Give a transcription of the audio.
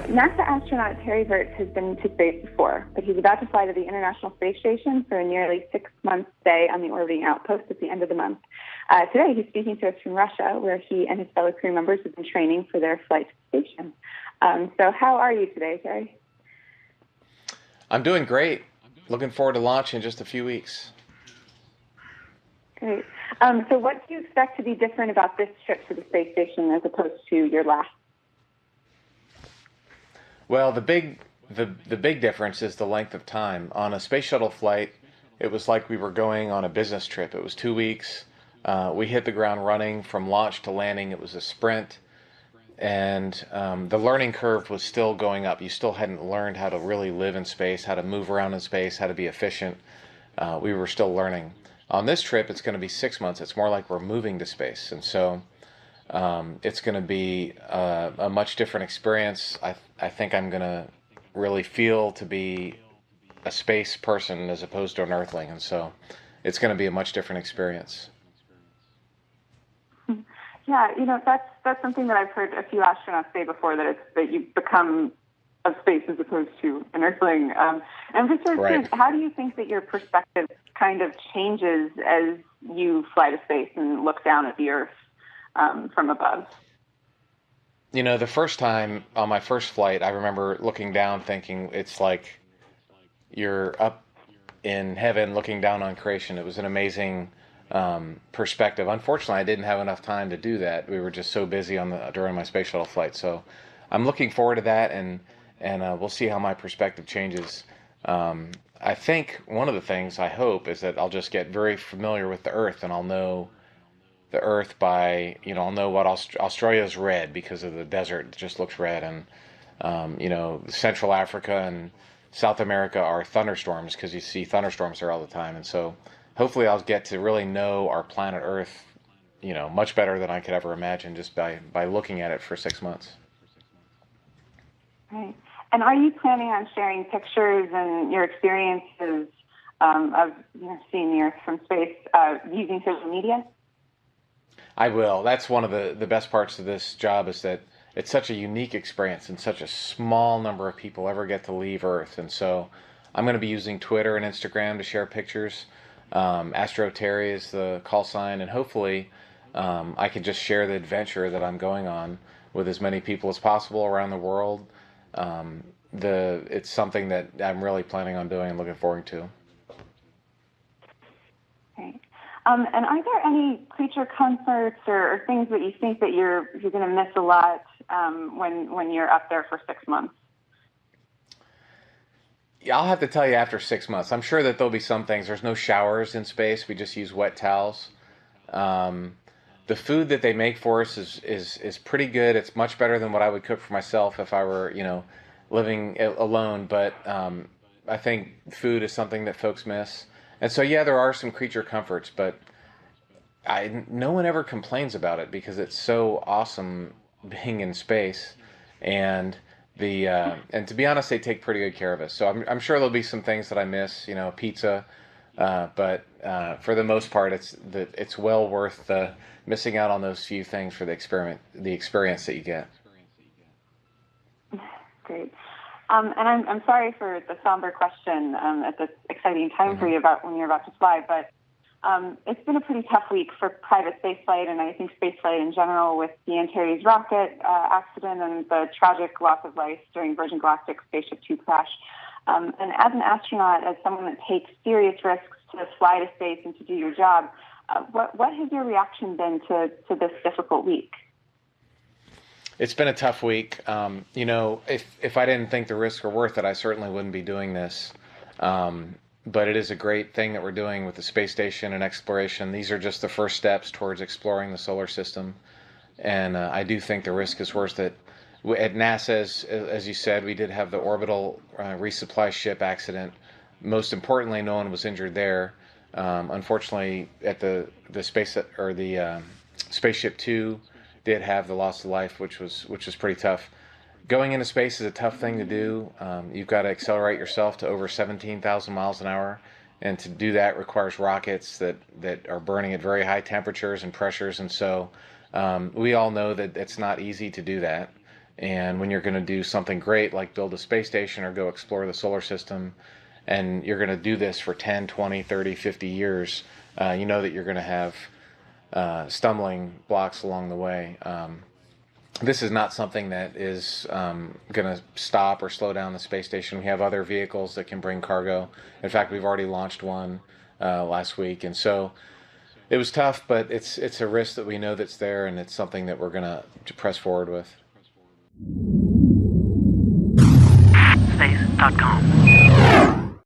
NASA astronaut Terry Virts has been to space before, but he's about to fly to the International Space Station for a nearly 6-month stay on the orbiting outpost at the end of the month. Today, he's speaking to us from Russia, where he and his fellow crew members have been training for their flight to the station. So how are you today, Terry? I'm doing great. Looking forward to launch in just a few weeks. Great. So what do you expect to be different about this trip to the space station as opposed to your last? Well, the big difference is the length of time. On a space shuttle flight, it was like we were going on a business trip. It was 2 weeks. We hit the ground running from launch to landing. It was a sprint, and the learning curve was still going up. You still hadn't learned how to really live in space, how to move around in space, how to be efficient. We were still learning. On this trip, it's going to be 6 months. It's more like we're moving to space, and so it's going to be a much different experience. I think I'm going to really feel to be a space person as opposed to an earthling, and so it's going to be a much different experience. Yeah, that's something that I've heard a few astronauts say before, that you become of space as opposed to an earthling. I'm just sort of curious, how do you think that your perspective kind of changes as you fly to space and look down at the Earth from above? The first time on my first flight, I remember looking down thinking it's like you're up in heaven looking down on creation. It was an amazing perspective. Unfortunately, I didn't have enough time to do that. We were just so busy during my space shuttle flight. So I'm looking forward to that, and we'll see how my perspective changes. I think one of the things I hope is that I'll just get very familiar with the Earth, and I'll know the Earth by, I'll know what Australia's red because of the desert. It just looks red. And, Central Africa and South America are thunderstorms because you see thunderstorms there all the time. And so hopefully I'll get to really know our planet Earth, much better than I could ever imagine just by looking at it for 6 months. Right. And are you planning on sharing pictures and your experiences of seeing the Earth from space using social media? I will. That's one of the best parts of this job, is that it's such a unique experience and such a small number of people ever get to leave Earth. And so I'm going to be using Twitter and Instagram to share pictures. Astro Terry is the call sign, and hopefully I can just share the adventure that I'm going on with as many people as possible around the world. It's something that I'm really planning on doing and looking forward to. Right. And are there any creature comforts or things that you think that you're going to miss a lot when you're up there for 6 months? Yeah, I'll have to tell you after 6 months. I'm sure that there'll be some things. There's no showers in space. We just use wet towels. The food that they make for us is pretty good. It's much better than what I would cook for myself if I were, living alone. But I think food is something that folks miss. And so, yeah, there are some creature comforts, but no one ever complains about it because it's so awesome being in space. And and to be honest, they take pretty good care of us. So I'm sure there'll be some things that I miss, pizza. But for the most part, it's well worth missing out on those few things for the experience that you get. Great. And I'm sorry for the somber question at this exciting time for you about when you're about to fly, but it's been a pretty tough week for private spaceflight, and I think spaceflight in general, with the Antares rocket accident and the tragic loss of life during Virgin Galactic's Spaceship Two crash. And as an astronaut, as someone that takes serious risks to fly to space and to do your job, what has your reaction been to this difficult week? It's been a tough week. If I didn't think the risks were worth it, I certainly wouldn't be doing this. But it is a great thing that we're doing with the space station and exploration. These are just the first steps towards exploring the solar system. And I do think the risk is worth it. At NASA, as you said, we did have the orbital resupply ship accident. Most importantly, no one was injured there. Unfortunately, at the Spaceship Two did have the loss of life, which was pretty tough. Going into space is a tough thing to do. You've got to accelerate yourself to over 17,000 miles an hour, and to do that requires rockets that are burning at very high temperatures and pressures. And so we all know that it's not easy to do that. And when you're going to do something great like build a space station or go explore the solar system, and you're going to do this for 10, 20, 30, 50 years, you know that you're going to have stumbling blocks along the way. This is not something that is going to stop or slow down the space station. We have other vehicles that can bring cargo. In fact, we've already launched one last week. And so it was tough, but it's a risk that we know that's there, and it's something that we're going to press forward with. Space.com.